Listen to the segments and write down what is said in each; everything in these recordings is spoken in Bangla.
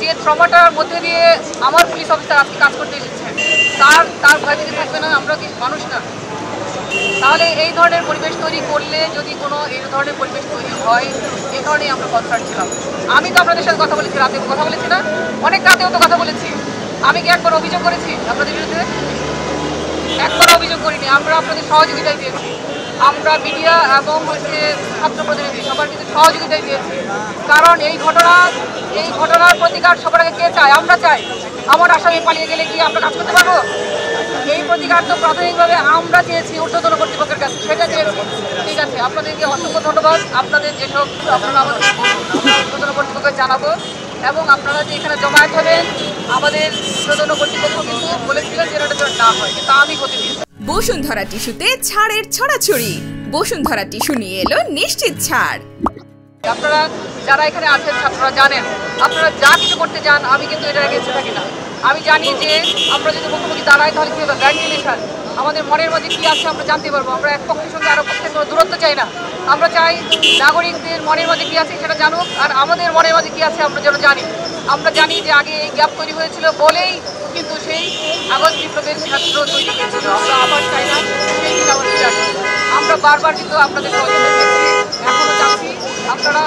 যে ট্রমাটার মধ্যে দিয়ে আমার পুলিশ অফিসার আজকে কাজ করতে এসেছেন, তার ভয় থেকে থাকবে না? আমরা কি মানুষ না? তাহলে এই ধরনের পরিবেশ তৈরি করলে যদি কোনো এই ধরনের পরিবেশ তৈরি হয়, এই ধরনেই আমরা কনসার্ন ছিলাম। আমি তো আপনাদের সাথে কথা বলেছি, রাতে কথা বলেছি না, অনেক রাতেও তো কথা বলেছি। আমি কি একবার অভিযোগ করেছি আপনাদের বিরুদ্ধে? একবার অভিযোগ করিনি। আমরা আপনাদের সহযোগিতাই দিয়েছি। আমরা মিডিয়া এবং ছাত্র প্রতিনিধি সবার কিন্তু সহযোগিতাই দিয়েছি। কারণ এই ঘটনার প্রতিকার সবার আগে কে চায়? আমরা চাই। আমার আসামি পালিয়ে গেলে কি আমরা কাজ করতে পারবো? এই প্রতিকার তো প্রাথমিকভাবে আমরা চেয়েছি ঊর্ধ্বতন কর্তৃপক্ষের কাছে, সেটা চেয়েছি। ঠিক আছে, আপনাদেরকে অসংখ্য ধন্যবাদ। আপনাদের যেসব আপনারা আমাদের ঊর্ধ্বতন কর্তৃপক্ষকে জানাবো, এবং আপনারা যে এখানে জমায়েত হবেন, আমাদের ঊর্ধ্বতন কর্তৃপক্ষ কিন্তু বলেছিলেন যে এটা না হয়, কিন্তু আমি হতে দিয়েছি। বসুন্ধরা টিস্যুতে ছাড়ের ছড়াছড়ি। বসুন্ধরা টিস্যু নিয়ে এলো নিশ্চিত ছাড়। আপনারা যারা এখানে আছেন ছাত্ররা জানেন, আপনারা যা কিছু করতে চান আমি কিন্তু এটা এগিয়ে থাকি না। আমি জানি যে আমরা যদি মুখোমুখি দাঁড়াই তাহলে কী হবে, ভেন্টিলেশন, আমাদের মনের মধ্যে কী আছে আমরা জানতে পারবো। আমরা এক পক্ষের সঙ্গে আরো পক্ষের কোনো দূরত্ব চাই না। আমরা চাই নাগরিকদের মনের মধ্যে কী আছে সেটা জানুক, আর আমাদের মনের মধ্যে কী আছে আমরা যেন জানি। আমরা জানি যে আগে এই গ্যাপ তৈরি হয়েছিল বলেই কিন্তু সেই আগস্ট বিপ্লবের ছাত্র তৈরি হয়েছিল। আমরা আবার চাই না সেই দিন আবার ফিরে আসবে। আমরা বারবার কিন্তু আপনাদের সহযোগিতা পেয়েছি, এখনও চাচ্ছি। আপনারা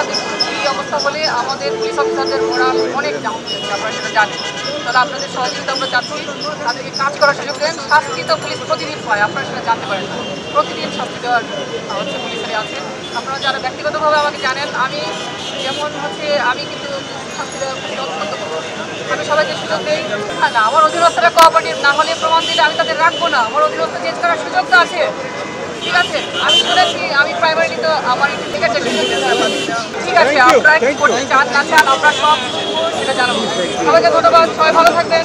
এই অবস্থা বলে আমাদের পুলিশ অফিসারদের মোরাল অনেক ডাউন হয়েছে, আপনারা সেটা জানেন। তাহলে আপনাদের সহযোগিতা আমরা চাচ্ছি, তাদেরকে কাজ করার সুযোগ দেন। শাস্তি তো পুলিশ প্রতিদিন পায়, আপনারা সেটা জানতে পারেন না। প্রতিদিন শাস্তি দেওয়ার পুলিশেরই আছে। আপনারা যারা ব্যক্তিগতভাবে আমাকে জানেন, আমি যেমন আমি কিন্তু শাস্তি দেওয়ার অত্যন্ত করবো। আমি সবাইকে সুযোগ দিই না। আমার অধীনস্থরা কোঅপারেটিভ না হলে প্রমাণ দিলে আমি তাদের রাখবো না। আমার অধীনস্থ চেঞ্জ করার সুযোগ তো আছে। ঠিক আছে, আমি শুনেছি, আমি প্রাইমারি তো আমার ঠিক আছে, ঠিক আছে, আপনারা কি করতে চান না চান আমরা সব সেটা জানাবো। সবাইকে ধন্যবাদ, সবাই ভালো থাকবেন।